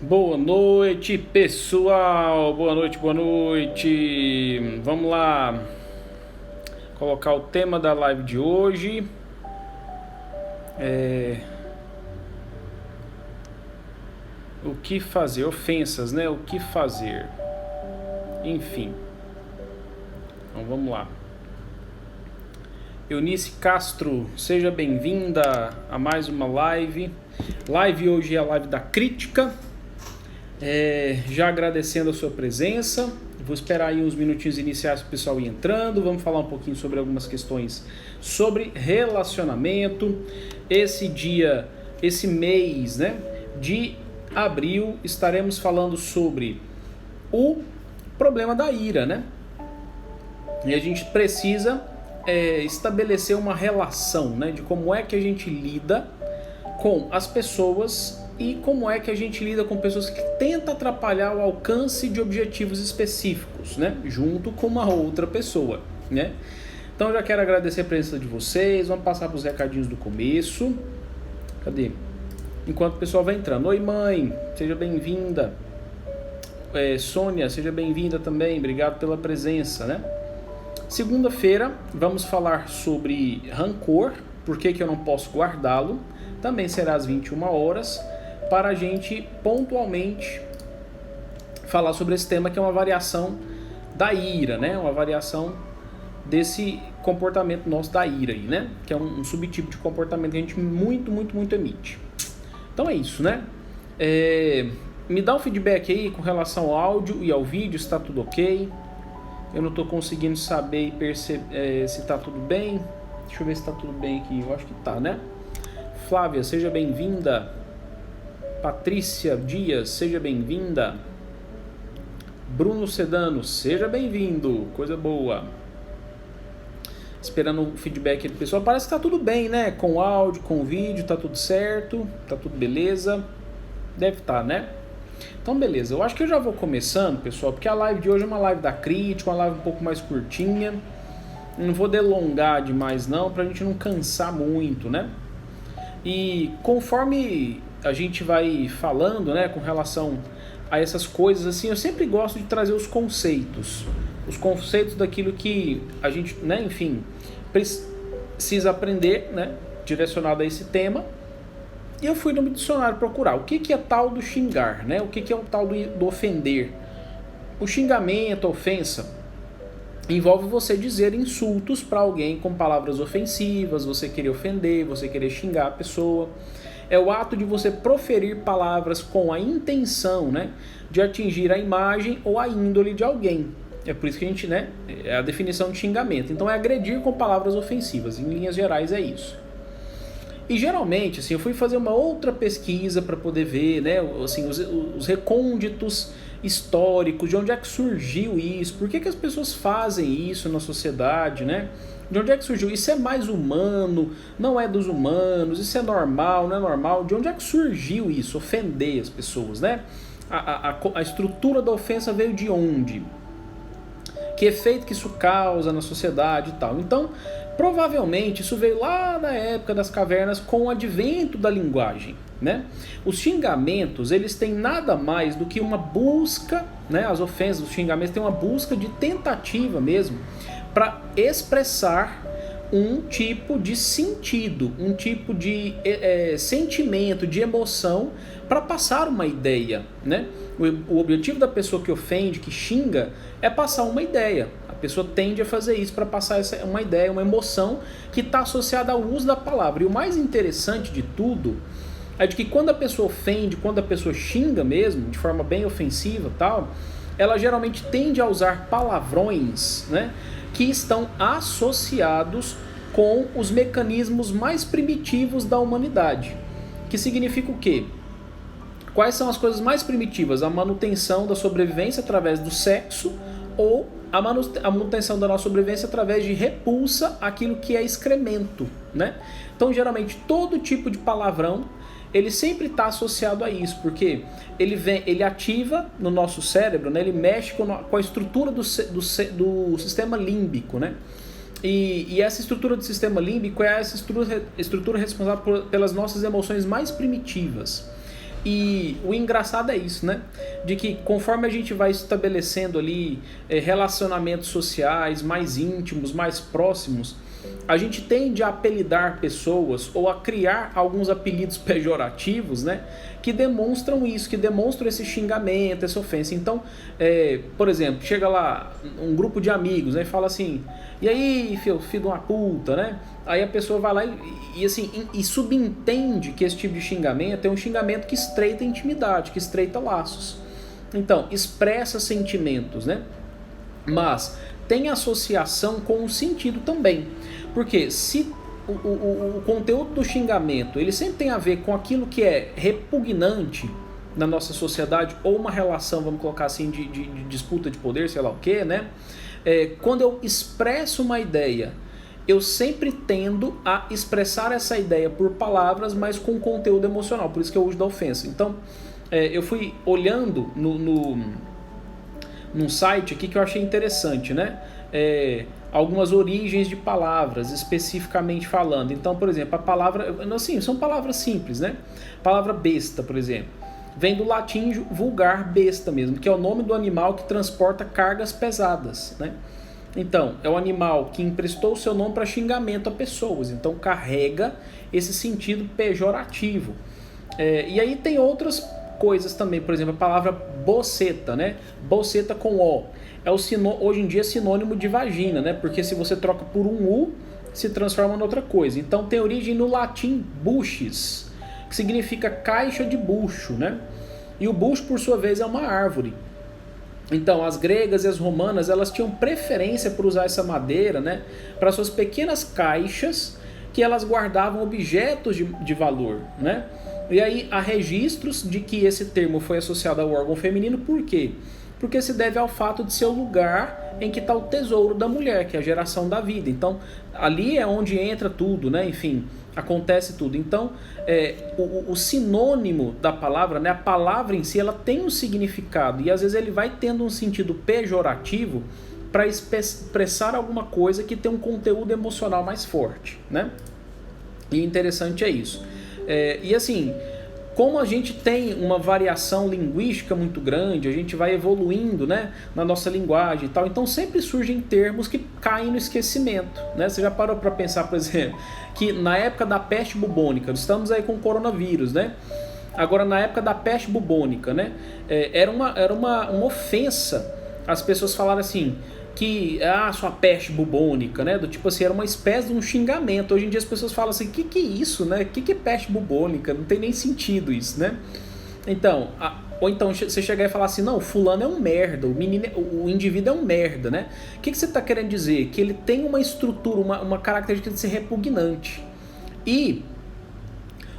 Boa noite, pessoal. Boa noite, boa noite. Vamos lá colocar o tema da live de hoje. O que fazer? Ofensas, né? O que fazer? Enfim. Então vamos lá. Eunice Castro, seja bem-vinda a mais uma live. Live hoje é a live da crítica. Já agradecendo a sua presença, vou esperar aí uns minutinhos iniciais para o pessoal ir entrando. Vamos falar um pouquinho sobre algumas questões sobre relacionamento. Esse mês, né, de abril, estaremos falando sobre o problema da ira, né? E a gente precisa estabelecer uma relação, né, de como é que a gente lida com as pessoas e como é que a gente lida com pessoas que tentam atrapalhar o alcance de objetivos específicos, né? Junto com uma outra pessoa, né? Então já quero agradecer a presença de vocês. Vamos passar para os recadinhos do começo. Cadê? Enquanto o pessoal vai entrando. Oi, mãe, seja bem-vinda. Sônia, seja bem-vinda também. Obrigado pela presença, né? Segunda-feira vamos falar sobre rancor. Por que eu não posso guardá-lo? Também será às 21 horas. Para a gente pontualmente falar sobre esse tema, que é uma variação da ira, né? Uma variação desse comportamento nosso da ira aí, né? Que é um subtipo de comportamento que a gente muito emite. Então é isso, né? Me dá um feedback aí com relação ao áudio e ao vídeo, se está tudo ok. Eu não estou conseguindo saber e perceber se está tudo bem. Deixa eu ver se está tudo bem aqui. Eu acho que tá, né? Flávia, seja bem-vinda. Patrícia Dias, seja bem-vinda. Bruno Sedano, seja bem-vindo. Coisa boa. Esperando o feedback do pessoal. Parece que tá tudo bem, né? Com o áudio, com o vídeo, tá tudo certo. Tá tudo beleza. Deve estar, né? Então, beleza. Eu acho que eu já vou começando, pessoal, porque a live de hoje é uma live da crítica, uma live um pouco mais curtinha. Não vou delongar demais, não, pra gente não cansar muito, né? E conforme a gente vai falando, né, com relação a essas coisas, assim, eu sempre gosto de trazer os conceitos daquilo que a gente, né, enfim, precisa aprender, né, direcionado a esse tema. E eu fui no dicionário procurar o que é tal do xingar, né, o que é o tal do ofender. O xingamento, a ofensa, envolve você dizer insultos para alguém com palavras ofensivas, você querer ofender, você querer xingar a pessoa. É o ato de você proferir palavras com a intenção, né, de atingir a imagem ou a índole de alguém. É por isso que a gente, né, é a definição de xingamento. Então é agredir com palavras ofensivas. Em linhas gerais é isso. E geralmente, assim, eu fui fazer uma outra pesquisa para poder ver, né, assim, os recônditos históricos, de onde é que surgiu isso, por que as pessoas fazem isso na sociedade, né? De onde é que surgiu? Isso é mais humano? Não é dos humanos? Isso é normal? Não é normal? De onde é que surgiu isso? Ofender as pessoas, né? A estrutura da ofensa veio de onde? Que efeito que isso causa na sociedade e tal. Então, provavelmente isso veio lá na época das cavernas com o advento da linguagem, né? Os xingamentos, eles têm nada mais do que uma busca, né? As ofensas, os xingamentos têm uma busca de tentativa mesmo para expressar um tipo de sentido, um tipo de sentimento, de emoção para passar uma ideia, né? O objetivo da pessoa que ofende, que xinga, é passar uma ideia. A pessoa tende a fazer isso para passar uma ideia, uma emoção que está associada ao uso da palavra. E o mais interessante de tudo é de que quando a pessoa ofende, quando a pessoa xinga mesmo, de forma bem ofensiva e tal, ela geralmente tende a usar palavrões, né, que estão associados com os mecanismos mais primitivos da humanidade. Que significa o quê? Quais são as coisas mais primitivas? A manutenção da sobrevivência através do sexo ou a manutenção da nossa sobrevivência através de repulsa àquilo que é excremento, né? Então, geralmente, todo tipo de palavrão, ele sempre está associado a isso, porque ele ativa no nosso cérebro, né? Ele mexe com a estrutura do sistema límbico, né? E essa estrutura do sistema límbico é essa estrutura responsável pelas nossas emoções mais primitivas. E o engraçado é isso, né? De que conforme a gente vai estabelecendo ali relacionamentos sociais mais íntimos, mais próximos, a gente tende a apelidar pessoas ou a criar alguns apelidos pejorativos, né? Que demonstram isso, que demonstram esse xingamento, essa ofensa. Então, por exemplo, chega lá um grupo de amigos, né? E fala assim, e aí, filho de uma puta, né? Aí a pessoa vai lá e subentende que esse tipo de xingamento é um xingamento que estreita a intimidade, que estreita laços. Então, expressa sentimentos, né? Mas tem associação com o sentido também. Porque se o conteúdo do xingamento ele sempre tem a ver com aquilo que é repugnante na nossa sociedade, ou uma relação, vamos colocar assim, de disputa de poder, sei lá o que, né? Quando eu expresso uma ideia, eu sempre tendo a expressar essa ideia por palavras, mas com conteúdo emocional. Por isso que eu uso da ofensa. Então, eu fui olhando num site aqui que eu achei interessante, né? Algumas origens de palavras, especificamente falando. Então, por exemplo, a palavra... Assim, são palavras simples, né? A palavra besta, por exemplo, vem do latim vulgar besta mesmo, que é o nome do animal que transporta cargas pesadas, né? Então, é o animal que emprestou o seu nome para xingamento a pessoas. Então, carrega esse sentido pejorativo. E aí tem outras coisas também. Por exemplo, a palavra boceta, né? Boceta com O. Hoje em dia é sinônimo de vagina, né? Porque se você troca por um U, se transforma em outra coisa. Então, tem origem no latim buches, que significa caixa de bucho, né? E o bucho, por sua vez, é uma árvore. Então, as gregas e as romanas, elas tinham preferência por usar essa madeira, né, para suas pequenas caixas que elas guardavam objetos de valor, né? E aí há registros de que esse termo foi associado ao órgão feminino, por quê? Porque se deve ao fato de ser o lugar em que está o tesouro da mulher, que é a geração da vida. Então, ali é onde entra tudo, né? Enfim, acontece tudo. Então, o sinônimo da palavra, né? A palavra em si, ela tem um significado. E às vezes ele vai tendo um sentido pejorativo para expressar alguma coisa que tem um conteúdo emocional mais forte, né? E interessante é isso. E assim, como a gente tem uma variação linguística muito grande, a gente vai evoluindo, né, na nossa linguagem e tal, então sempre surgem termos que caem no esquecimento, né? Você já parou para pensar, por exemplo, que na época da peste bubônica, estamos aí com o coronavírus, né? Agora, na época da peste bubônica, né, era uma ofensa as pessoas falarem assim, que sua peste bubônica, né? Do tipo assim, era uma espécie de um xingamento. Hoje em dia as pessoas falam assim, que é isso, né? Que é peste bubônica? Não tem nem sentido isso, né? Então, ou então você chegar e falar assim, não, fulano é um merda, o indivíduo é um merda, né? O que você está querendo dizer? Que ele tem uma estrutura, uma característica de ser repugnante. E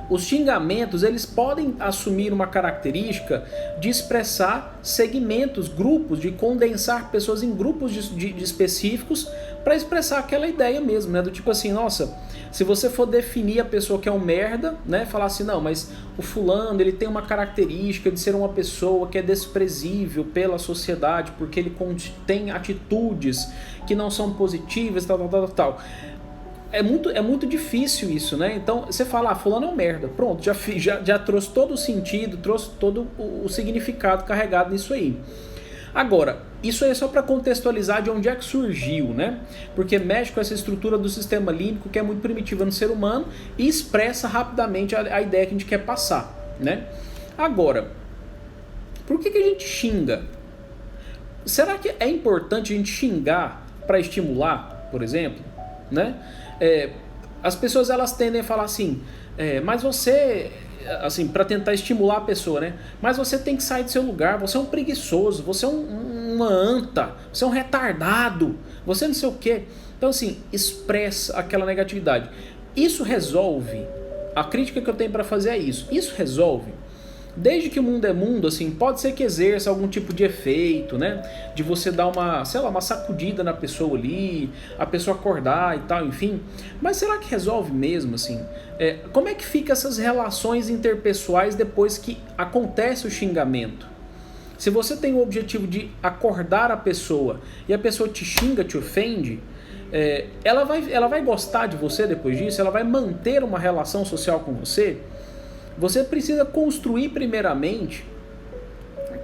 os xingamentos, eles podem assumir uma característica de expressar segmentos, grupos, de condensar pessoas em grupos de específicos para expressar aquela ideia mesmo, né? Do tipo assim, nossa, se você for definir a pessoa que é um merda, né? Falar assim, não, mas o fulano, ele tem uma característica de ser uma pessoa que é desprezível pela sociedade, porque ele tem atitudes que não são positivas, tal. É muito difícil isso, né? Então você fala, fulano é um merda. Pronto, já trouxe todo o sentido, trouxe todo o significado carregado nisso aí. Agora, isso aí é só para contextualizar de onde é que surgiu, né? Porque mexe com essa estrutura do sistema límbico que é muito primitiva no ser humano e expressa rapidamente a ideia que a gente quer passar, né? Agora, por que a gente xinga? Será que é importante a gente xingar para estimular, por exemplo, né? As pessoas elas tendem a falar assim, mas você, assim, para tentar estimular a pessoa, né? Mas você tem que sair do seu lugar, você é um preguiçoso, você é uma anta, você é um retardado, você não sei o quê. Então assim, expressa aquela negatividade. Isso resolve, a crítica que eu tenho para fazer é isso resolve. Desde que o mundo é mundo, assim, pode ser que exerça algum tipo de efeito, né? De você dar uma sacudida na pessoa ali, a pessoa acordar e tal, enfim. Mas será que resolve mesmo, assim? Como é que fica essas relações interpessoais depois que acontece o xingamento? Se você tem o objetivo de acordar a pessoa e a pessoa te xinga, te ofende, ela vai gostar de você depois disso? Ela vai manter uma relação social com você? Você precisa construir primeiramente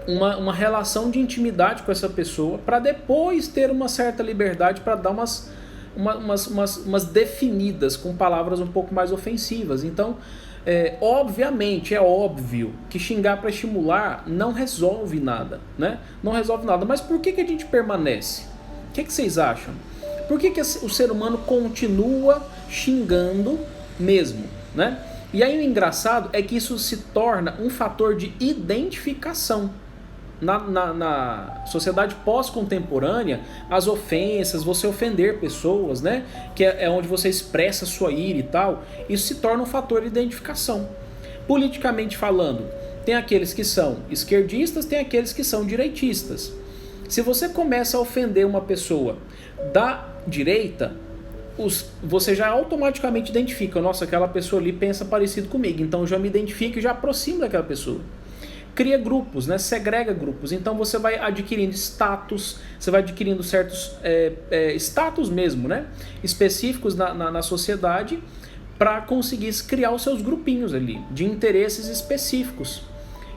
uma relação de intimidade com essa pessoa para depois ter uma certa liberdade para dar umas definidas com palavras um pouco mais ofensivas. Então, obviamente, é óbvio que xingar para estimular não resolve nada, né? Não resolve nada. Mas por que a gente permanece? O que vocês acham? Por que o ser humano continua xingando mesmo, né? E aí o engraçado é que isso se torna um fator de identificação. Na sociedade pós-contemporânea, as ofensas, você ofender pessoas, né? Que é onde você expressa sua ira e tal, isso se torna um fator de identificação. Politicamente falando, tem aqueles que são esquerdistas, tem aqueles que são direitistas. Se você começa a ofender uma pessoa da direita, você já automaticamente identifica, nossa, aquela pessoa ali pensa parecido comigo, então eu já me identifico e já aproximo daquela pessoa. Cria grupos, né? Segrega grupos. Então você vai adquirindo status, você vai adquirindo certos status mesmo, né? Específicos na sociedade para conseguir criar os seus grupinhos ali, de interesses específicos.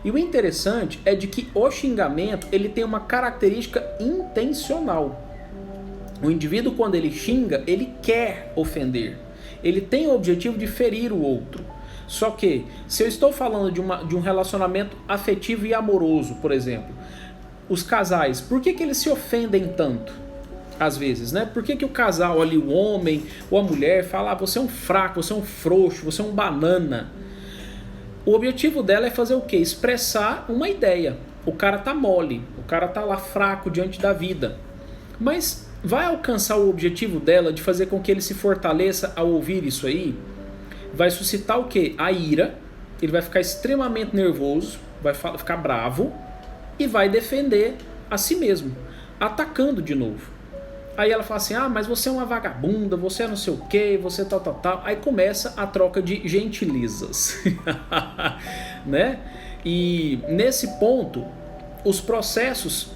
E o interessante é de que o xingamento ele tem uma característica intencional. O indivíduo, quando ele xinga, ele quer ofender. Ele tem o objetivo de ferir o outro. Só que, se eu estou falando de um relacionamento afetivo e amoroso, por exemplo, os casais, por que eles se ofendem tanto? Às vezes, né? Por que o casal ali, o homem ou a mulher, fala, você é um fraco, você é um frouxo, você é um banana? O objetivo dela é fazer o quê? Expressar uma ideia. O cara tá mole, o cara tá lá fraco diante da vida. Mas vai alcançar o objetivo dela de fazer com que ele se fortaleça ao ouvir isso aí? Vai suscitar o quê? A ira, ele vai ficar extremamente nervoso, vai ficar bravo e vai defender a si mesmo, atacando de novo. Aí ela fala assim, mas você é uma vagabunda, você é não sei o quê, você tal. Aí começa a troca de gentilezas, né? E nesse ponto, os processos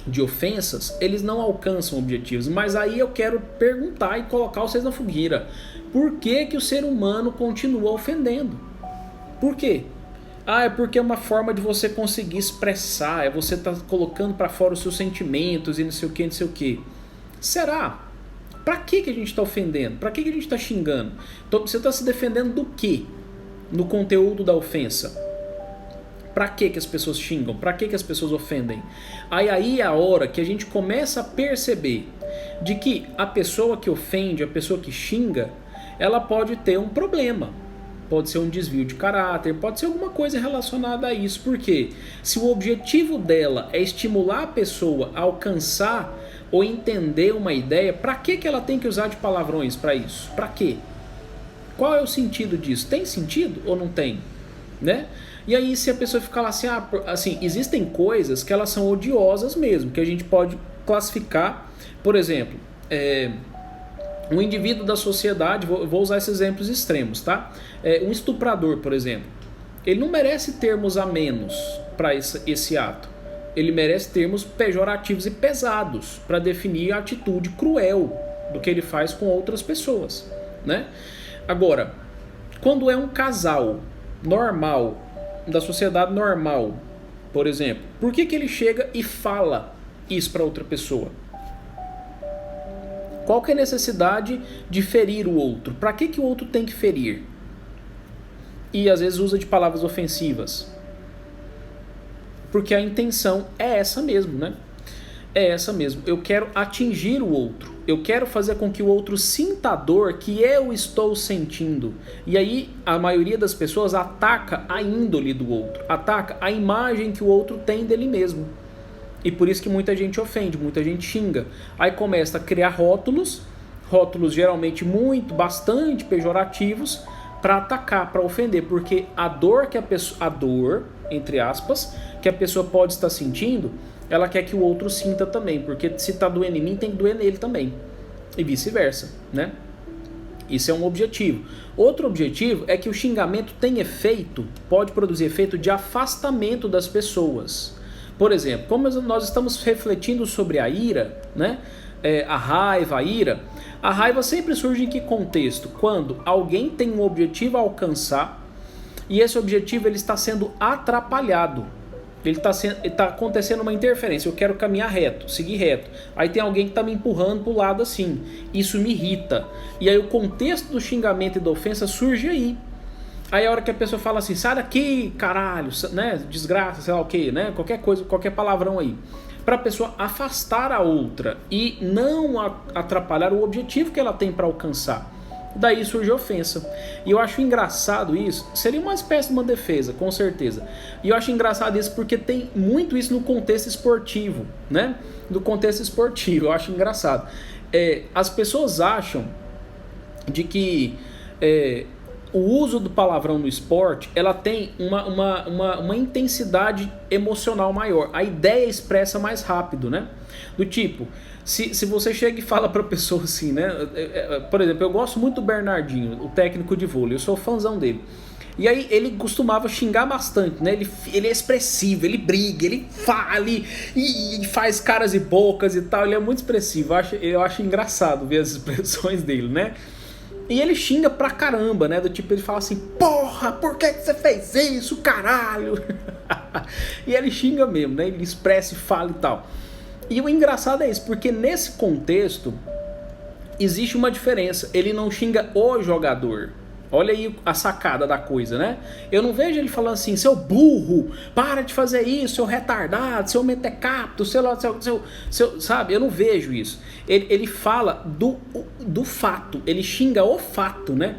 de ofensas, eles não alcançam objetivos. Mas aí eu quero perguntar e colocar vocês na fogueira. Por que o ser humano continua ofendendo? Por quê? É porque é uma forma de você conseguir expressar, é você tá colocando para fora os seus sentimentos e não sei o que, não sei o que. Será? Para que a gente está ofendendo? Para que a gente está xingando? Então, você está se defendendo do quê? No conteúdo da ofensa. Para que as pessoas xingam? Para que as pessoas ofendem? Aí é a hora que a gente começa a perceber de que a pessoa que ofende, a pessoa que xinga, ela pode ter um problema. Pode ser um desvio de caráter, pode ser alguma coisa relacionada a isso. Porque se o objetivo dela é estimular a pessoa a alcançar ou entender uma ideia, para que ela tem que usar de palavrões para isso? Para quê? Qual é o sentido disso? Tem sentido ou não tem? Né? E aí se a pessoa ficar lá assim, existem coisas que elas são odiosas mesmo, que a gente pode classificar, por exemplo, um indivíduo da sociedade, vou usar esses exemplos extremos, tá? Um estuprador, por exemplo, ele não merece termos a menos para esse ato. Ele merece termos pejorativos e pesados para definir a atitude cruel do que ele faz com outras pessoas, né? Agora, quando é um casal normal, da sociedade normal, por exemplo, por que ele chega e fala isso para outra pessoa? Qual que é a necessidade de ferir o outro? Para que o outro tem que ferir? E às vezes usa de palavras ofensivas. Porque a intenção é essa mesmo, né? É essa mesmo. Eu quero atingir o outro. Eu quero fazer com que o outro sinta a dor que eu estou sentindo. E aí a maioria das pessoas ataca a índole do outro. Ataca a imagem que o outro tem dele mesmo. E por isso que muita gente ofende, muita gente xinga. Aí começa a criar rótulos geralmente bastante pejorativos, para atacar, para ofender. Porque a dor, entre aspas, que a pessoa pode estar sentindo, ela quer que o outro sinta também, porque se está doendo em mim, tem que doer nele também. E vice-versa, né? Isso é um objetivo. Outro objetivo é que o xingamento pode produzir efeito de afastamento das pessoas. Por exemplo, como nós estamos refletindo sobre a ira, né? A raiva, a raiva sempre surge em que contexto? Quando alguém tem um objetivo a alcançar e esse objetivo ele está sendo atrapalhado. Ele está acontecendo uma interferência. Eu quero caminhar reto, seguir reto. Aí tem alguém que está me empurrando para o lado assim. Isso me irrita. E aí o contexto do xingamento e da ofensa surge aí. Aí a hora que a pessoa fala assim, sai daqui, caralho, né? Desgraça, sei lá o que, né? Qualquer coisa, qualquer palavrão aí. Para a pessoa afastar a outra e não atrapalhar o objetivo que ela tem para alcançar. Daí surge a ofensa. E eu acho engraçado isso. Seria uma espécie de uma defesa, com certeza. E eu acho engraçado isso porque tem muito isso no contexto esportivo, né? No contexto esportivo, eu acho engraçado. As pessoas acham de que o uso do palavrão no esporte, ela tem uma intensidade emocional maior. A ideia expressa mais rápido, né? Do tipo, se você chega e fala pra pessoa assim, né? Por exemplo, eu gosto muito do Bernardinho, o técnico de vôlei, eu sou fãzão dele. E aí ele costumava xingar bastante, né? Ele é expressivo, ele briga, ele fala e faz caras e bocas e tal. Ele é muito expressivo, eu acho engraçado ver as expressões dele, né? E ele xinga pra caramba, né? Do tipo, ele fala assim, porra, por que você fez isso, caralho? E ele xinga mesmo, né? Ele expressa e fala e tal. E o engraçado é isso, porque nesse contexto existe uma diferença. Ele não xinga o jogador. Olha aí a sacada da coisa, né? Eu não vejo ele falando assim, seu burro, para de fazer isso, seu retardado, seu mentecapto, sei lá, seu, sabe? Eu não vejo isso. Ele fala do fato, ele xinga o fato, né?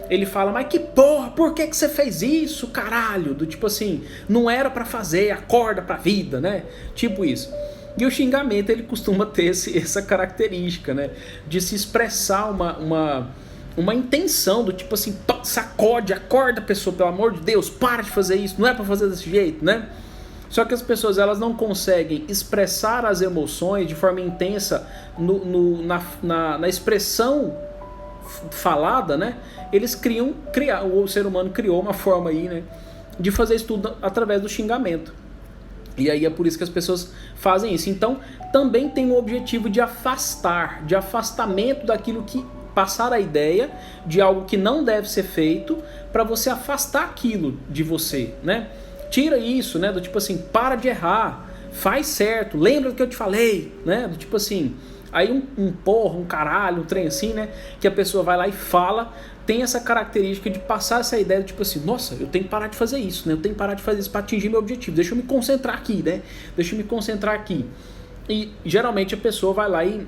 Ele fala, mas que porra, por que você fez isso, caralho? Do tipo assim, não era pra fazer, acorda pra vida, né? Tipo isso. E o xingamento, ele costuma ter essa característica, né? De se expressar uma intenção do tipo assim, sacode, acorda pessoa, pelo amor de Deus, para de fazer isso, não é pra fazer desse jeito, né? Só que as pessoas, elas não conseguem expressar as emoções de forma intensa na expressão falada, né? O ser humano criou uma forma aí, né? De fazer isso tudo através do xingamento. E aí é por isso que as pessoas fazem isso. Então, também tem o objetivo de afastamento daquilo que passar a ideia de algo que não deve ser feito para você afastar aquilo de você, né? Tira isso, né? Do tipo assim, para de errar, faz certo, lembra do que eu te falei, né? Do tipo assim, aí um porra, um caralho, um trem assim, né? Que a pessoa vai lá e fala, tem essa característica de passar essa ideia do tipo assim, nossa, eu tenho que parar de fazer isso, né? Eu tenho que parar de fazer isso para atingir meu objetivo, deixa eu me concentrar aqui, né? Deixa eu me concentrar aqui. E geralmente a pessoa vai lá e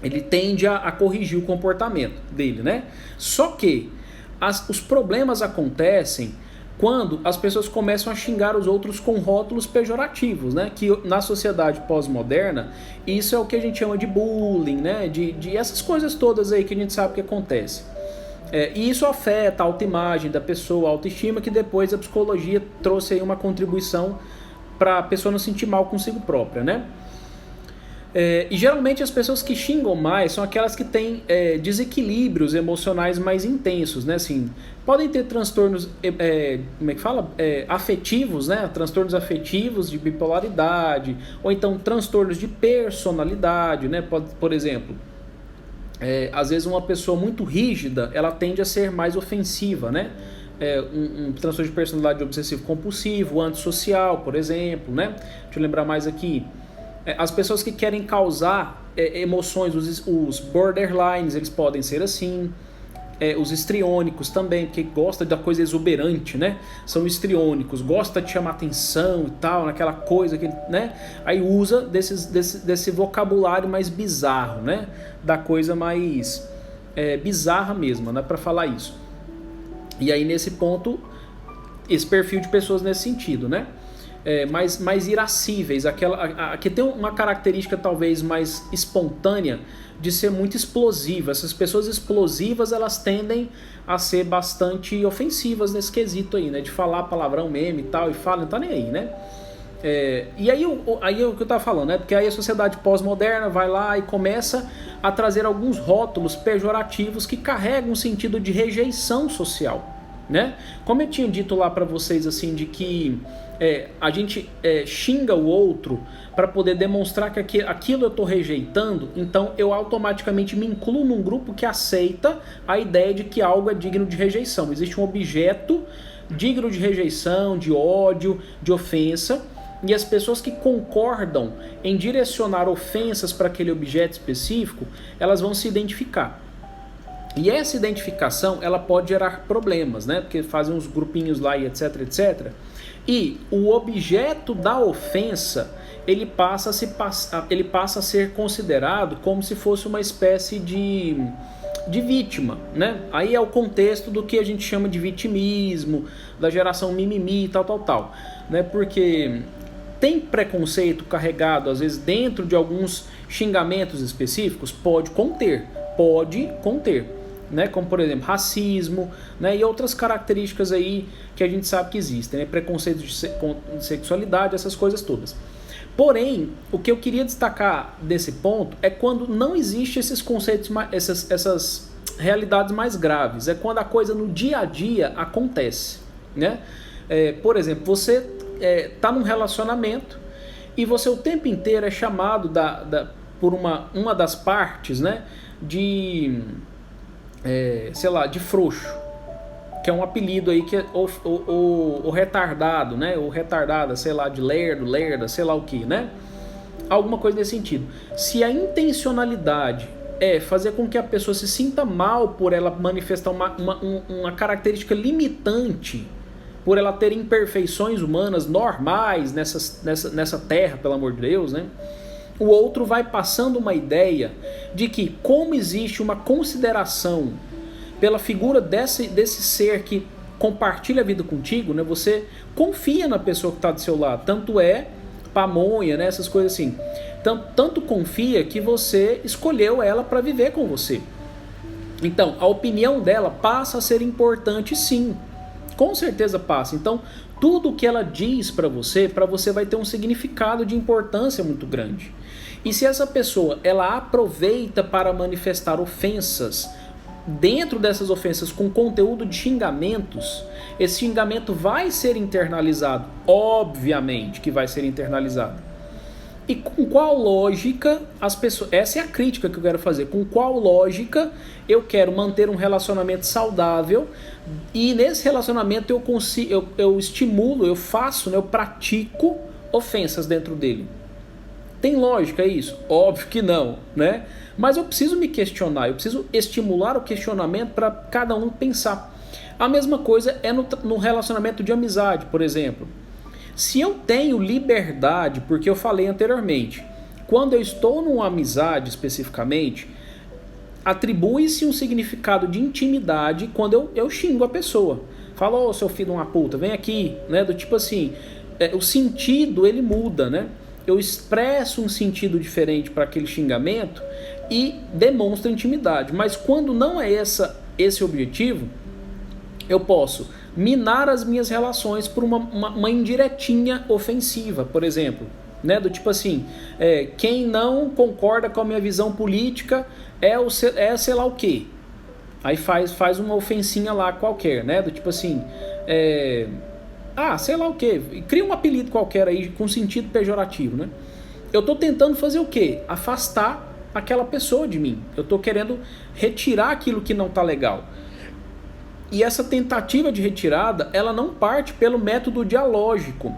ele tende a corrigir o comportamento dele, né? Só que os problemas acontecem quando as pessoas começam a xingar os outros com rótulos pejorativos, né? Que na sociedade pós-moderna, isso é o que a gente chama de bullying, né? De essas coisas todas aí que a gente sabe que acontece. E isso afeta a autoimagem da pessoa, a autoestima, que depois a psicologia trouxe aí uma contribuição para a pessoa não se sentir mal consigo própria, né? E geralmente as pessoas que xingam mais são aquelas que têm desequilíbrios emocionais mais intensos, né? Assim, podem ter transtornos como é que fala? Afetivos, né? Transtornos afetivos de bipolaridade, ou então transtornos de personalidade, né? Por exemplo, às vezes uma pessoa muito rígida, ela tende a ser mais ofensiva, né? Um transtorno de personalidade obsessivo compulsivo, antissocial, por exemplo, né? Deixa eu lembrar mais aqui. As pessoas que querem causar emoções, os borderlines, eles podem ser assim. Os histriônicos também, porque gosta da coisa exuberante, né? São histriônicos, gosta de chamar atenção e tal, naquela coisa que, né? Aí usa desse vocabulário mais bizarro, né? Da coisa mais bizarra mesmo, né? Para falar isso. E aí nesse ponto, esse perfil de pessoas nesse sentido, né? Mais irascíveis, que tem uma característica talvez mais espontânea de ser muito explosiva. Essas pessoas explosivas, elas tendem a ser bastante ofensivas nesse quesito aí, né? De falar palavrão meme e tal, e fala, não tá nem aí, né? E aí é o que eu tava falando, né? Porque aí a sociedade pós-moderna vai lá e começa a trazer alguns rótulos pejorativos que carregam um sentido de rejeição social, né? Como eu tinha dito lá pra vocês, assim, de que a gente xinga o outro para poder demonstrar que aquilo eu estou rejeitando, então eu automaticamente me incluo num grupo que aceita a ideia de que algo é digno de rejeição. Existe um objeto digno de rejeição, de ódio, de ofensa, e as pessoas que concordam em direcionar ofensas para aquele objeto específico, elas vão se identificar. E essa identificação, ela pode gerar problemas, né? Porque fazem uns grupinhos lá e etc, etc. E o objeto da ofensa, ele passa a ser considerado como se fosse uma espécie de vítima, né? Aí é o contexto do que a gente chama de vitimismo, da geração mimimi e tal, né? Porque tem preconceito carregado, às vezes, dentro de alguns xingamentos específicos? Pode conter, né? Como, por exemplo, racismo, né? E outras características aí que a gente sabe que existem, né? Preconceito de sexualidade, essas coisas todas. Porém, o que eu queria destacar desse ponto é quando não existe esses conceitos, essas realidades mais graves. É quando a coisa no dia a dia acontece, né? Por exemplo, você está num relacionamento e você o tempo inteiro é chamado por uma das partes, né? De frouxo, que é um apelido aí que é o retardado, né? Ou retardada, sei lá, de lerdo, lerda, sei lá o que, né? Alguma coisa nesse sentido. Se a intencionalidade é fazer com que a pessoa se sinta mal por ela manifestar uma característica limitante, por ela ter imperfeições humanas normais nessa terra, pelo amor de Deus, né? O outro vai passando uma ideia de que, como existe uma consideração pela figura desse ser que compartilha a vida contigo, né? Você confia na pessoa que está do seu lado, tanto é pamonha, né? Essas coisas assim. Tanto confia que você escolheu ela para viver com você. Então, a opinião dela passa a ser importante, sim. Com certeza passa. Então, tudo que ela diz para você vai ter um significado de importância muito grande. E se essa pessoa ela aproveita para manifestar ofensas, dentro dessas ofensas com conteúdo de xingamentos, esse xingamento vai ser internalizado. Obviamente que vai ser internalizado. E com qual lógica as pessoas... Essa é a crítica que eu quero fazer. Com qual lógica eu quero manter um relacionamento saudável e nesse relacionamento eu estimulo, eu faço, né, eu pratico ofensas dentro dele. Tem lógica isso? Óbvio que não, né? Mas eu preciso me questionar, eu preciso estimular o questionamento para cada um pensar. A mesma coisa é no relacionamento de amizade, por exemplo. Se eu tenho liberdade, porque eu falei anteriormente, quando eu estou numa amizade especificamente, atribui-se um significado de intimidade quando eu xingo a pessoa. Falo, ô seu filho de uma puta, vem aqui, né? Do tipo assim, o sentido ele muda, né? Eu expresso um sentido diferente para aquele xingamento e demonstra intimidade. Mas quando não é esse objetivo, eu posso minar as minhas relações por uma indiretinha ofensiva, por exemplo, né? Do tipo assim, quem não concorda com a minha visão política sei lá o quê. Aí faz uma ofensinha lá qualquer, né? Do tipo assim, sei lá o quê. Cria um apelido qualquer aí com sentido pejorativo, né? Eu tô tentando fazer o quê? Afastar aquela pessoa de mim. Eu tô querendo retirar aquilo que não tá legal. E essa tentativa de retirada, ela não parte pelo método dialógico,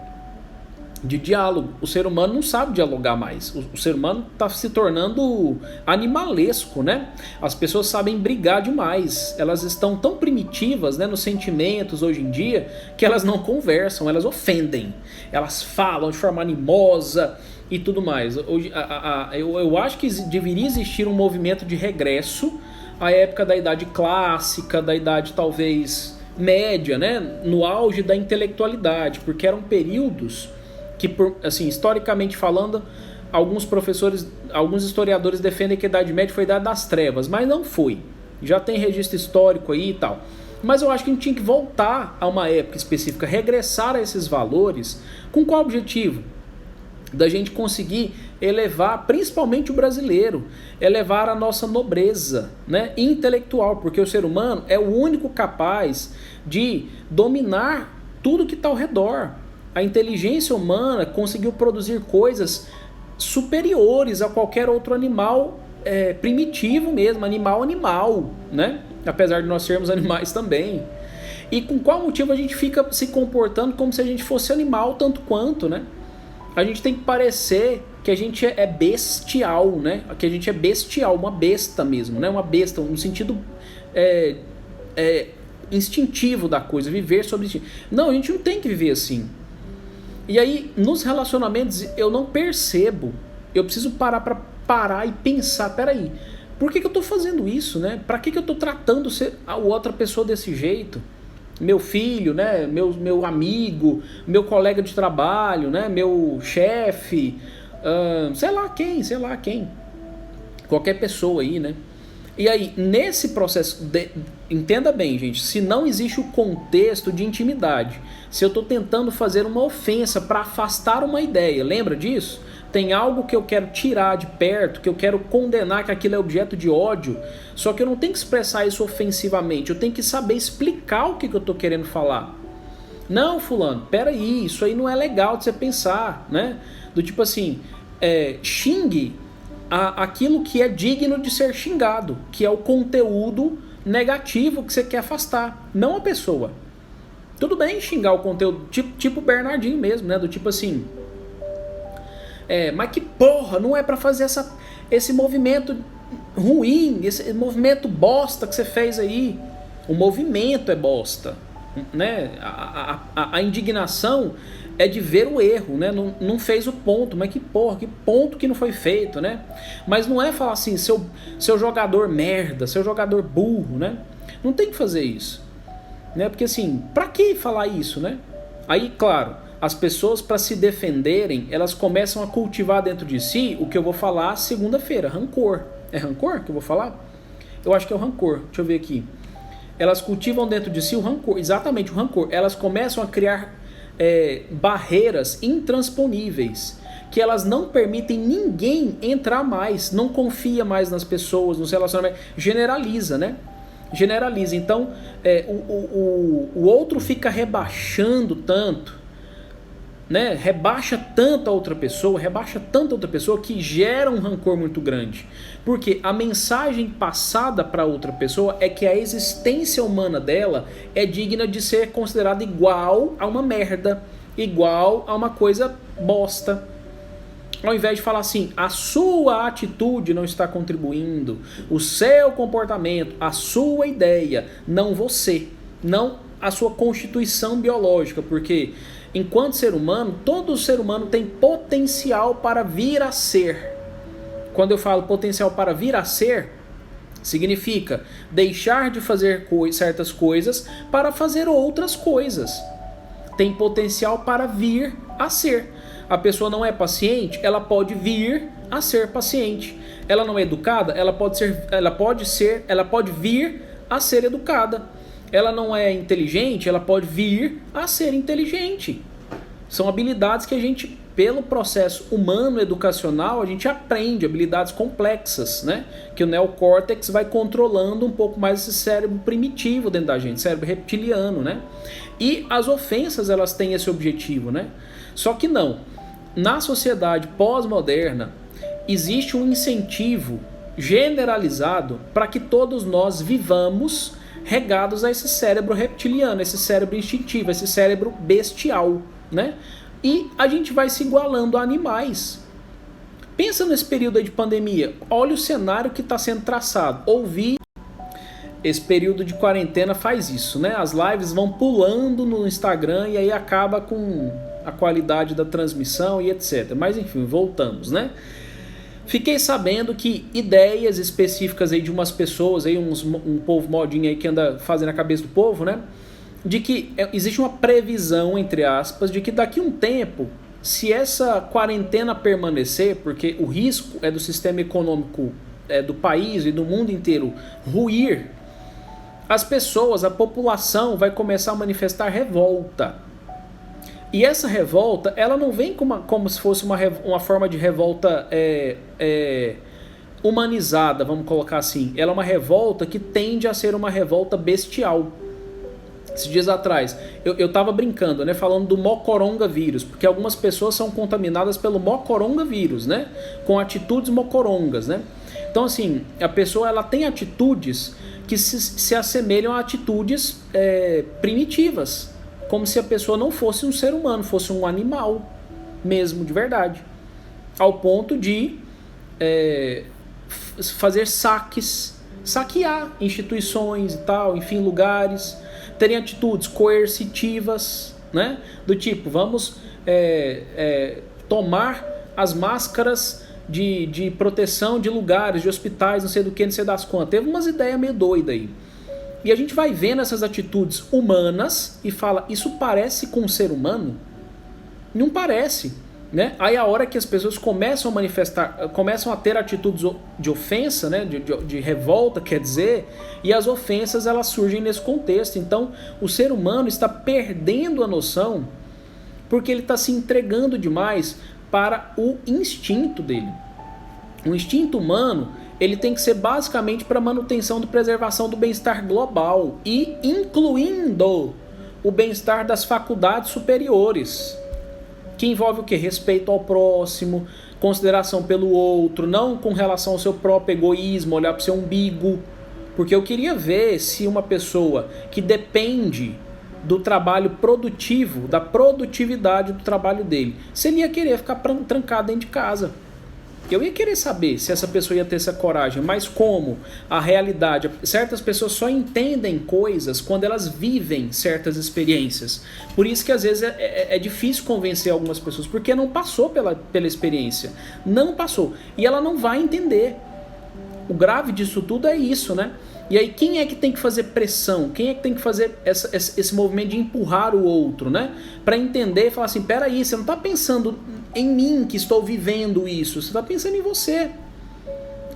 de diálogo. O ser humano não sabe dialogar mais. O ser humano está se tornando animalesco, né? As pessoas sabem brigar demais. Elas estão tão primitivas, né, nos sentimentos hoje em dia, que elas não conversam, elas ofendem. Elas falam de forma animosa e tudo mais. Eu acho que deveria existir um movimento de regresso à época da idade clássica, da idade talvez média, né? No auge da intelectualidade, porque eram períodos que, assim, historicamente falando, alguns historiadores defendem que a Idade Média foi a Idade das Trevas, mas não foi. Já tem registro histórico aí e tal. Mas eu acho que a gente tinha que voltar a uma época específica, regressar a esses valores, com qual objetivo? Da gente conseguir elevar, principalmente o brasileiro, elevar a nossa nobreza, né, intelectual, porque o ser humano é o único capaz de dominar tudo que está ao redor. A inteligência humana conseguiu produzir coisas superiores a qualquer outro animal primitivo mesmo, animal, né? Apesar de nós sermos animais também. E com qual motivo a gente fica se comportando como se a gente fosse animal tanto quanto, né? A gente tem que parecer que a gente é bestial, né? Que a gente é bestial, uma besta mesmo, né? Uma besta, no sentido instintivo da coisa, viver sobre instinto. Não, a gente não tem que viver assim. E aí, nos relacionamentos, eu não percebo. Eu preciso parar e pensar, peraí, por que eu tô fazendo isso, né? Pra que eu tô tratando a outra pessoa desse jeito? Meu filho, né? Meu amigo, meu colega de trabalho, né? Meu chefe, sei lá quem. Qualquer pessoa aí, né? E aí, nesse processo, entenda bem, gente, se não existe o contexto de intimidade, se eu estou tentando fazer uma ofensa para afastar uma ideia, lembra disso? Tem algo que eu quero tirar de perto, que eu quero condenar, que aquilo é objeto de ódio, só que eu não tenho que expressar isso ofensivamente, eu tenho que saber explicar o que eu estou querendo falar. Não, fulano, peraí, isso aí não é legal de você pensar, né? Do tipo assim, xingue aquilo que é digno de ser xingado, que é o conteúdo negativo que você quer afastar, não a pessoa. Tudo bem xingar o conteúdo, tipo Bernardinho mesmo, né? Do tipo assim, mas que porra, não é pra fazer esse movimento ruim, esse movimento bosta que você fez aí. O movimento é bosta, né? A indignação é de ver o erro, né? Não fez o ponto, mas que porra, que ponto que não foi feito, né? Mas não é falar assim, seu jogador merda, seu jogador burro, né? Não tem que fazer isso, né? Porque assim, pra que falar isso, né? Aí, claro, as pessoas, para se defenderem, elas começam a cultivar dentro de si o que eu vou falar segunda-feira, rancor. É rancor que eu vou falar? Eu acho que é o rancor, deixa eu ver aqui. Elas cultivam dentro de si o rancor, exatamente o rancor. Elas começam a criar barreiras intransponíveis, que elas não permitem ninguém entrar mais, não confia mais nas pessoas, nos relacionamentos, generaliza, né? Generaliza. Então, o outro fica rebaixando tanto, né? Rebaixa tanto a outra pessoa que gera um rancor muito grande. Porque a mensagem passada para outra pessoa é que a existência humana dela é digna de ser considerada igual a uma merda, igual a uma coisa bosta. Ao invés de falar assim, a sua atitude não está contribuindo, o seu comportamento, a sua ideia, não você, não a sua constituição biológica, porque enquanto ser humano, todo ser humano tem potencial para vir a ser. Quando eu falo potencial para vir a ser, significa deixar de fazer certas coisas para fazer outras coisas. Tem potencial para vir a ser. A pessoa não é paciente, ela pode vir a ser paciente. Ela não é educada, ela pode vir a ser educada. Ela não é inteligente, ela pode vir a ser inteligente. São habilidades que a gente, pelo processo humano educacional, a gente aprende, habilidades complexas, né? Que o neocórtex vai controlando um pouco mais esse cérebro primitivo dentro da gente, cérebro reptiliano, né? E as ofensas, elas têm esse objetivo, né? Só que não. Na sociedade pós-moderna, existe um incentivo generalizado para que todos nós vivamos regados a esse cérebro reptiliano, esse cérebro instintivo, esse cérebro bestial, né? E a gente vai se igualando a animais. Pensa nesse período aí de pandemia, olha o cenário que está sendo traçado. Esse período de quarentena faz isso, né? As lives vão pulando no Instagram e aí acaba com a qualidade da transmissão e etc. Mas enfim, voltamos, né? Fiquei sabendo que ideias específicas aí de umas pessoas, aí um povo modinho aí que anda fazendo a cabeça do povo, né? De que existe uma previsão, entre aspas, de que daqui a um tempo, se essa quarentena permanecer, porque o risco é do sistema econômico do país e do mundo inteiro ruir, as pessoas, a população vai começar a manifestar revolta. E essa revolta, ela não vem como se fosse uma forma de revolta humanizada, vamos colocar assim. Ela é uma revolta que tende a ser uma revolta bestial. Esses dias atrás, eu tava brincando, né, falando do mocoronga vírus, porque algumas pessoas são contaminadas pelo mocoronga vírus, né, com atitudes mocorongas, né. Então assim, a pessoa ela tem atitudes que se assemelham a atitudes primitivas, como se a pessoa não fosse um ser humano, fosse um animal mesmo, de verdade, ao ponto de fazer saquear instituições e tal, enfim, lugares, terem atitudes coercitivas, né? Do tipo, vamos tomar as máscaras de proteção de lugares, de hospitais, não sei do que, não sei das quantas. Teve umas ideias meio doidas aí. E a gente vai vendo essas atitudes humanas e fala, isso parece com um ser humano? Não parece, né? Aí a hora que as pessoas começam a manifestar, começam a ter atitudes de ofensa, né? de revolta, quer dizer, e as ofensas elas surgem nesse contexto. Então o ser humano está perdendo a noção porque ele está se entregando demais para o instinto dele. O instinto humano, ele tem que ser basicamente para manutenção e preservação do bem-estar global e incluindo o bem-estar das faculdades superiores, que envolve o quê? Respeito ao próximo, consideração pelo outro, não com relação ao seu próprio egoísmo, olhar para o seu umbigo. Porque eu queria ver se uma pessoa que depende do trabalho produtivo, da produtividade do trabalho dele, se ele ia querer ficar trancado dentro de casa. Eu ia querer saber se essa pessoa ia ter essa coragem, mas como a realidade, certas pessoas só entendem coisas quando elas vivem certas experiências. Por isso que às vezes é difícil convencer algumas pessoas, porque não passou pela experiência, não passou, e ela não vai entender. O grave disso tudo é isso, né? E aí quem é que tem que fazer pressão? Quem é que tem que fazer esse movimento de empurrar o outro, né? Para entender e falar assim, peraí, você não está pensando em mim que estou vivendo isso, você está pensando em você.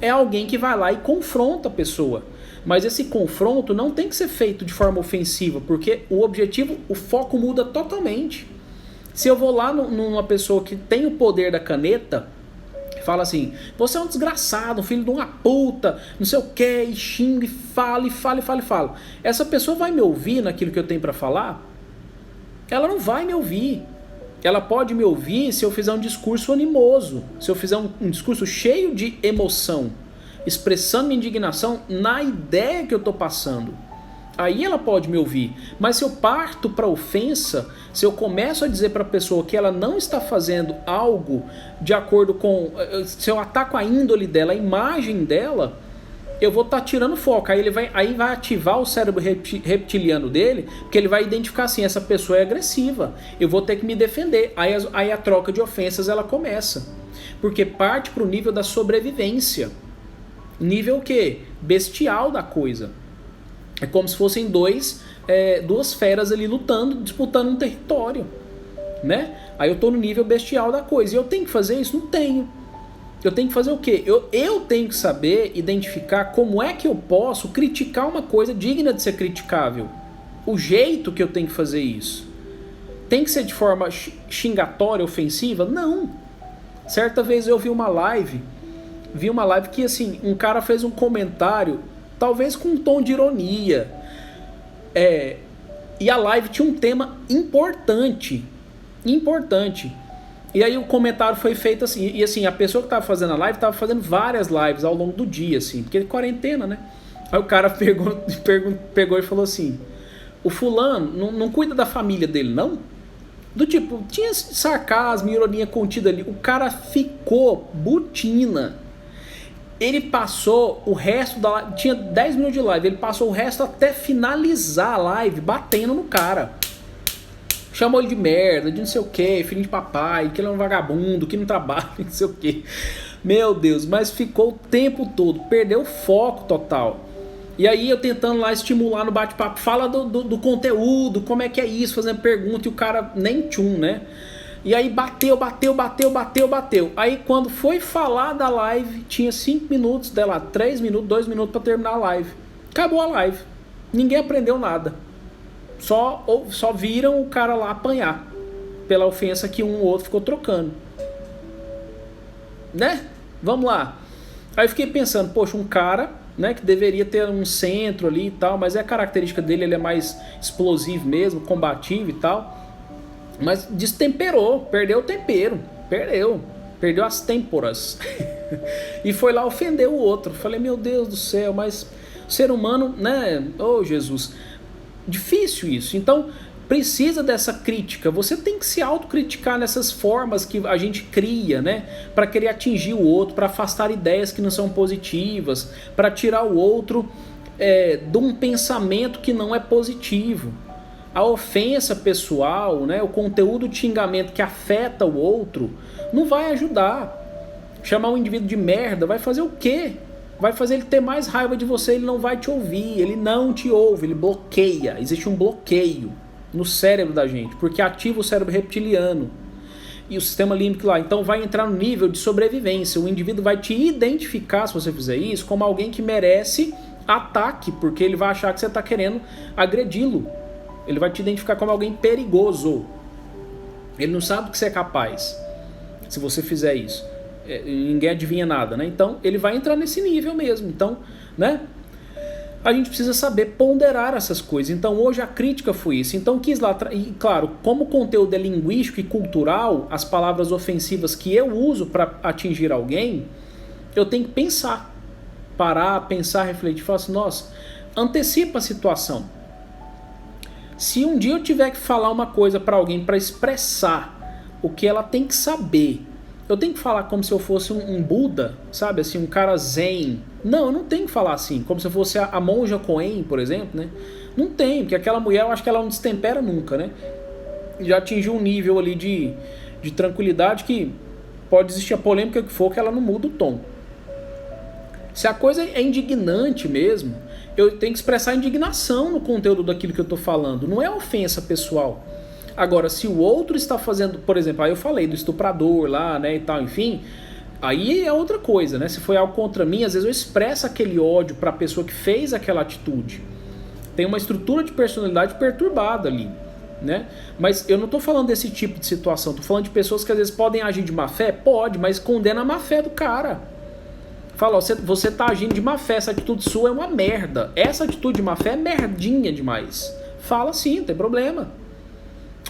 É alguém que vai lá e confronta a pessoa. Mas esse confronto não tem que ser feito de forma ofensiva, porque o objetivo, o foco muda totalmente. Se eu vou lá numa pessoa que tem o poder da caneta, fala assim, você é um desgraçado, um filho de uma puta, não sei o que, e xinga, e fala, e fala, e fala, e fala. Essa pessoa vai me ouvir naquilo que eu tenho para falar? Ela não vai me ouvir. Ela pode me ouvir se eu fizer um discurso animoso, se eu fizer um discurso cheio de emoção, expressando minha indignação na ideia que eu estou passando. Aí ela pode me ouvir. Mas se eu parto para ofensa, se eu começo a dizer para a pessoa que ela não está fazendo algo de acordo com... Se eu ataco a índole dela, a imagem dela, eu vou estar tirando foco. Aí vai ativar o cérebro reptiliano dele, porque ele vai identificar assim, essa pessoa é agressiva, eu vou ter que me defender. Aí a troca de ofensas ela começa. Porque parte para o nível da sobrevivência. Nível o quê? Bestial da coisa. É como se fossem duas feras ali lutando, disputando um território, né? Aí eu tô no nível bestial da coisa. E eu tenho que fazer isso? Não tenho. Eu tenho que fazer o quê? Eu tenho que saber identificar como é que eu posso criticar uma coisa digna de ser criticável. O jeito que eu tenho que fazer isso. Tem que ser de forma xingatória, ofensiva? Não. Certa vez eu vi uma live que assim, um cara fez um comentário talvez com um tom de ironia. E a live tinha um tema importante. E aí o comentário foi feito assim. E assim, a pessoa que estava fazendo a live estava fazendo várias lives ao longo do dia, assim, porque é quarentena, né? Aí o cara pegou e falou assim: o fulano não cuida da família dele, não? Do tipo, tinha sarcasmo, ironia contida ali. O cara ficou butina. Ele passou o resto da live, tinha 10 minutos de live, ele passou o resto até finalizar a live batendo no cara. Chamou ele de merda, de não sei o que, filhinho de papai, que ele é um vagabundo, que não trabalha, não sei o que. Meu Deus, mas ficou o tempo todo, perdeu o foco total. E aí eu tentando lá estimular no bate-papo, fala do conteúdo, como é que é isso, fazendo pergunta, e o cara nem tchum, né? E aí bateu. Aí quando foi falar da live, tinha 5 minutos, 3 minutos, 2 minutos para terminar a live. Acabou a live. Ninguém aprendeu nada. Só viram o cara lá apanhar pela ofensa que um ou outro ficou trocando. Né? Vamos lá. Aí eu fiquei pensando, poxa, um cara, né, que deveria ter um centro ali e tal, mas a característica dele, ele é mais explosivo mesmo, combativo e tal. Mas destemperou, perdeu o tempero, perdeu as têmporas. E foi lá ofender o outro. Falei, meu Deus do céu, mas ser humano, né? Oh, Jesus, difícil isso. Então, precisa dessa crítica. Você tem que se autocriticar nessas formas que a gente cria, né? Para querer atingir o outro, para afastar ideias que não são positivas, para tirar o outro de um pensamento que não é positivo. A ofensa pessoal, né? O conteúdo de xingamento que afeta o outro, não vai ajudar. Chamar um indivíduo de merda vai fazer o quê? Vai fazer ele ter mais raiva de você, ele não vai te ouvir, ele não te ouve, ele bloqueia. Existe um bloqueio no cérebro da gente, porque ativa o cérebro reptiliano e o sistema límbico lá. Então vai entrar no nível de sobrevivência. O indivíduo vai te identificar, se você fizer isso, como alguém que merece ataque, porque ele vai achar que você está querendo agredi-lo. Ele vai te identificar como alguém perigoso. Ele não sabe do que você é capaz se você fizer isso. Ninguém adivinha nada, né? Então ele vai entrar nesse nível mesmo. Então, né? A gente precisa saber ponderar essas coisas. Então hoje a crítica foi isso. Então quis lá, e claro, como o conteúdo é linguístico e cultural, as palavras ofensivas que eu uso para atingir alguém, eu tenho que pensar, parar, pensar, refletir, falar assim, nossa, antecipa a situação. Se um dia eu tiver que falar uma coisa para alguém para expressar o que ela tem que saber, eu tenho que falar como se eu fosse um Buda, sabe? Assim, um cara zen. Não, eu não tenho que falar assim, como se eu fosse a monja Coen, por exemplo, né? Não tem, porque aquela mulher, eu acho que ela não destempera nunca, né? Já atingiu um nível ali de tranquilidade que pode existir a polêmica que for, que ela não muda o tom. Se a coisa é indignante mesmo, eu tenho que expressar indignação no conteúdo daquilo que eu estou falando. Não é ofensa pessoal. Agora, se o outro está fazendo, por exemplo, aí eu falei do estuprador lá, né, e tal, enfim, aí é outra coisa, né? Se foi algo contra mim, às vezes eu expresso aquele ódio para a pessoa que fez aquela atitude. Tem uma estrutura de personalidade perturbada ali, né? Mas eu não estou falando desse tipo de situação, estou falando de pessoas que às vezes podem agir de má fé, pode, mas condena a má fé do cara. Fala, ó, você tá agindo de má fé, essa atitude sua é uma merda. Essa atitude de má fé é merdinha demais. Fala sim, não tem problema.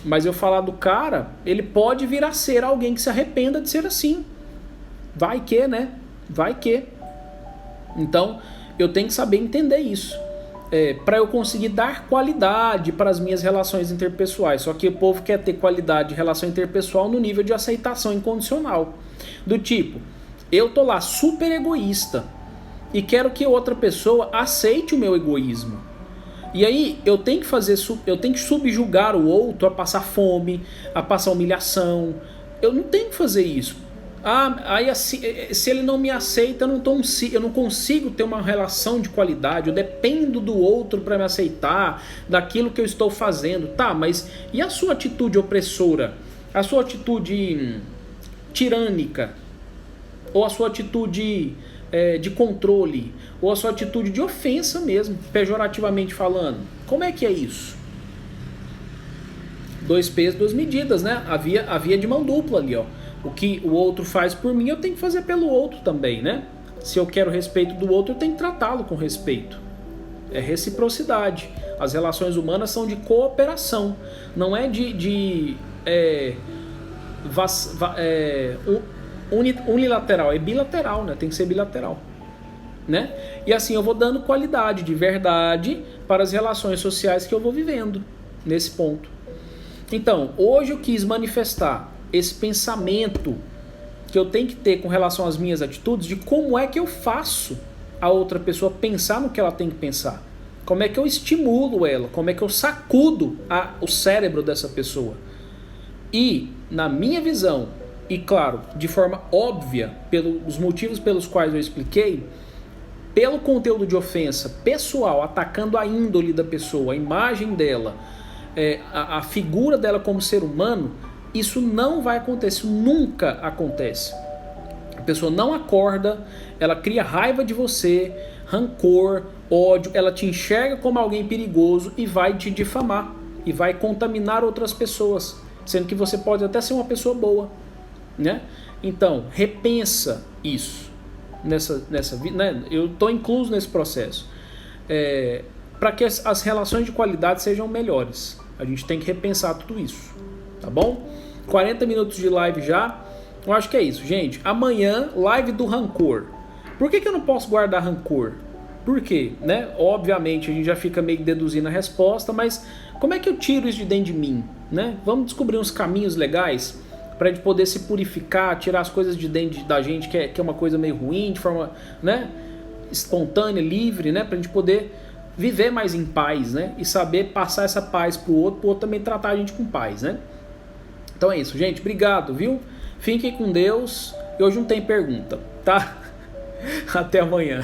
Mas eu falar do cara, ele pode vir a ser alguém que se arrependa de ser assim. Vai que, né? Vai que. Então, eu tenho que saber entender isso. Para eu conseguir dar qualidade para as minhas relações interpessoais. Só que o povo quer ter qualidade de relação interpessoal no nível de aceitação incondicional. Do tipo, eu tô lá super egoísta e quero que outra pessoa aceite o meu egoísmo. E aí eu tenho que subjugar o outro a passar fome, a passar humilhação. Eu não tenho que fazer isso. Aí assim, se ele não me aceita, eu não consigo ter uma relação de qualidade. Eu dependo do outro para me aceitar, daquilo que eu estou fazendo. Tá, mas e a sua atitude opressora? A sua atitude tirânica? Ou a sua atitude de controle? Ou a sua atitude de ofensa mesmo, pejorativamente falando? Como é que é isso? 2 pesos, 2 medidas, né? A via de mão dupla ali, ó. O que o outro faz por mim, eu tenho que fazer pelo outro também, né? Se eu quero respeito do outro, eu tenho que tratá-lo com respeito. É reciprocidade. As relações humanas são de cooperação. Não é unilateral, é bilateral, né? Tem que ser bilateral, né? E assim eu vou dando qualidade de verdade para as relações sociais que eu vou vivendo nesse ponto. Então, hoje eu quis manifestar esse pensamento que eu tenho que ter com relação às minhas atitudes, de como é que eu faço a outra pessoa pensar no que ela tem que pensar. Como é que eu estimulo ela, como é que eu sacudo o cérebro dessa pessoa. E, na minha visão, e claro, de forma óbvia, pelos motivos pelos quais eu expliquei, pelo conteúdo de ofensa pessoal, atacando a índole da pessoa, a imagem dela, a figura dela como ser humano, isso não vai acontecer, isso nunca acontece. A pessoa não acorda, ela cria raiva de você, rancor, ódio, ela te enxerga como alguém perigoso e vai te difamar, e vai contaminar outras pessoas, sendo que você pode até ser uma pessoa boa, né? Então, repensa isso, né? Eu estou incluso nesse processo, para que as relações de qualidade sejam melhores. A gente tem que repensar tudo isso, tá bom? 40 minutos de live já. Eu acho que é isso, gente. Amanhã, live do rancor. Por que eu não posso guardar rancor? Por quê? Né? Obviamente a gente já fica meio deduzindo a resposta, mas como é que eu tiro isso de dentro de mim? Né? Vamos descobrir uns caminhos legais para a gente poder se purificar, tirar as coisas de dentro da gente que é uma coisa meio ruim, de forma, né, espontânea, livre, né, para a gente poder viver mais em paz, né, e saber passar essa paz pro outro também tratar a gente com paz, né. Então é isso, gente. Obrigado, viu? Fiquem com Deus. E hoje não tem pergunta, tá? Até amanhã.